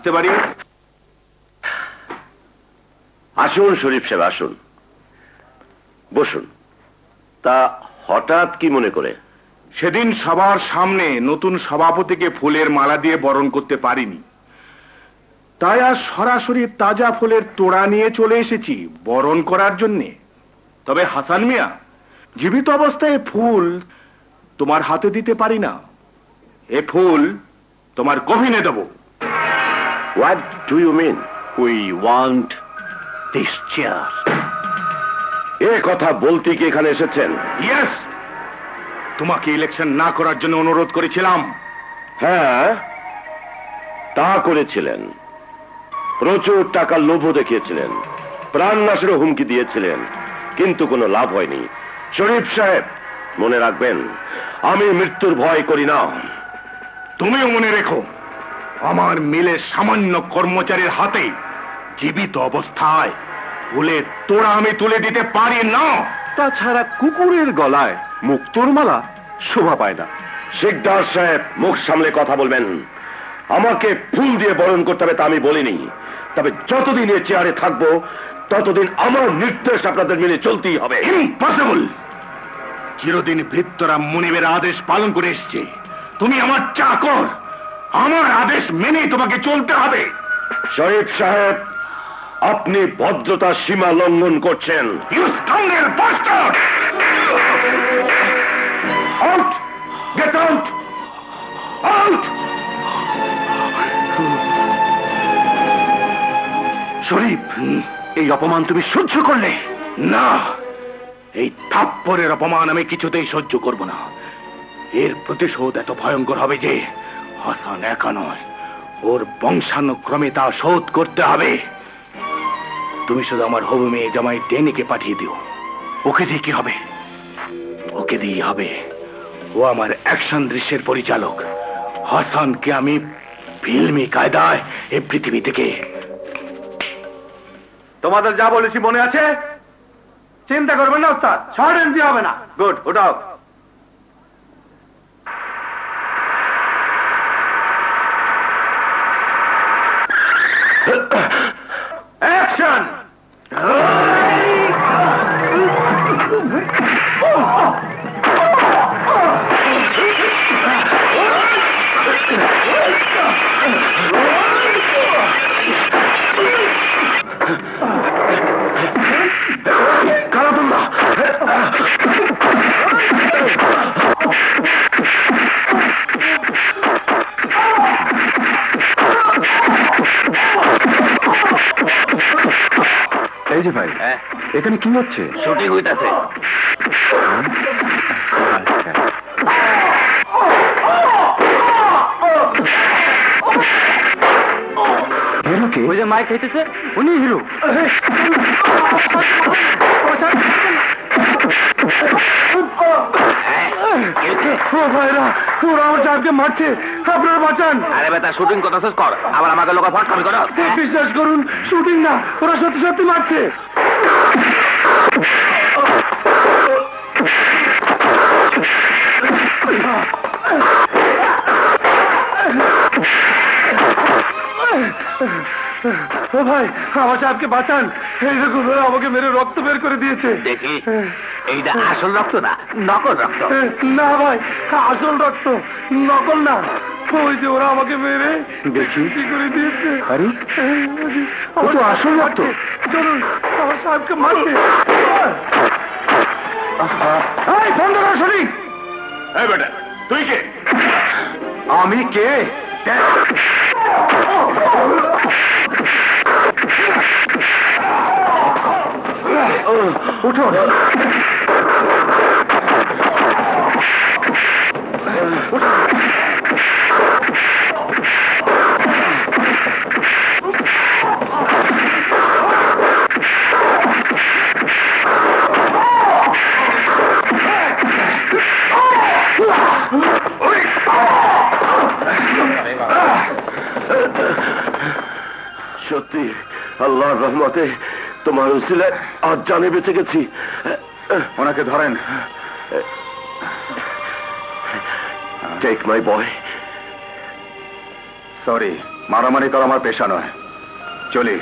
আসতে পারি? আসুন শরীফ সাহেব, আসুন, বসুন। তা হঠাৎ কি মনে করে? সেদিন সবার সামনে নতুন সভাপতিকে ফুলের মালা দিয়ে বরণ করতে পারিনি, তাই আজ সরাসরি তাজা ফুলের তোড়া নিয়ে চলে এসেছি বরণ করার জন্যে। তবে হাসান মিয়া, জীবিত অবস্থায় ফুল তোমার হাতে দিতে পারি না। এ ফুল তোমার কফিনে দেব। What do you mean? We want this chair. এ কথা বলতে কি এখানে এসেছেন? ইয়েস, তোমাকে ইলেকশন না করার জন্য অনুরোধ করেছিলাম। হ্যাঁ, তা করেছিলেন। প্রচুর টাকার লোভ দেখিয়েছিলেন, প্রাণ নাশেরও হুমকি দিয়েছিলেন, কিন্তু কোনো লাভ হয়নি। শরীফ সাহেব, মনে রাখবেন, আমি মৃত্যুর ভয় করি না। তুমিও মনে রেখো, আমার মিলে সামান্য কর্মচারীর হাতে জীবিত অবস্থায় ফুলের তোড়া আমি তুলে দিতে পারি না। তাছাড়া কুকুরের গলায় মুক্তোর মালা শোভা পায় না। শিকদার সাহেব, মুখ সামলে কথা বলবেন। আমাকে ফুল দিয়ে বরণ করতে হবে তা আমি বলিনি, তবে যতদিন এ চেয়ারে থাকবো ততদিন আমার নির্দেশ আপনাদের মেনে চলতেই হবে। ইম্পসিবল! চিরদিন ভৃত্যরা মুনিবের আদেশ পালন করে এসছে। তুমি আমার চাকর, আমার আদেশ মেনে তোমাকে চলতে হবে। শরীফ সাহেব, আপনি ভদ্রতার সীমা লঙ্ঘন করছেন। You scoundrel bastard! Out! Get out! Out! Sharif, এই অপমান তুমি সহ্য করলে? না, এই থাপ্পড়ের অপমান আমি কিছুতেই সহ্য করব না। এর প্রতিশোধ এত ভয়ঙ্কর হবে যে হাসান একা নয়, ওর বংশানুক্রমে তা শোধ করতে হবে। তুমি শুধু আমার হবু মেয়ে জামাই ডেনিকে পাঠিয়ে দিও। ওকে দিয়ে কি হবে? ওকে দিয়ে হবে, ও আমার অ্যাকশন দৃশ্যের পরিচালক। হাসানকে আমি ফিল্মি কায়দায় এই পৃথিবী থেকে। তোমাদের যা বলেছি মনে আছে? চিন্তা করবেন না ওস্তাদ, শর্ট এন্ট্রি হবে না। গুড, ওঠাও। অ্যাকশন! এই যে ভাই, এখানে কি হচ্ছে? শুটিং হইতাছে। হিরো কে? ওই যে মাইক খাইতেছে, উনি হিরো। ভাইরা, ওরা আমার চাপকে মারছে, আপনারা বাঁচান। আরে বেটা, শুটিং করতেছিস কর, আবার আমাকে লোক ফটকামি করো। বিশ্বাস করুন, শুটিং না, ওরা সত্যি সত্যি মারছে। ও ভাই, আমার সাহেবকে বাঁচান। এই দেখুন, ওরা আমাকে মেরে রক্ত বের করে দিয়েছে। দেখি, এইটা আসল রক্ত না নকল রক্ত? না ভাই, আসল রক্ত, নকল না। ওই যে ওরা আমাকে মেরে দেখি করে দিয়েছে। আরে, ও তো আসল রক্ত। চলুন, আমার সাহেবকে মারতে। এই বন্ধ কর শরীফ। এই বেটা, তুই কে? আমি কে? উঠো। সত্যি আল্লাহর রহমতে তোমার উসিলায় আজ জানে বেঁচে গেছি। ওনাকে ধরেন। Take my boy. সরি। মারামারি করা আমার পেশা নয়, চলি।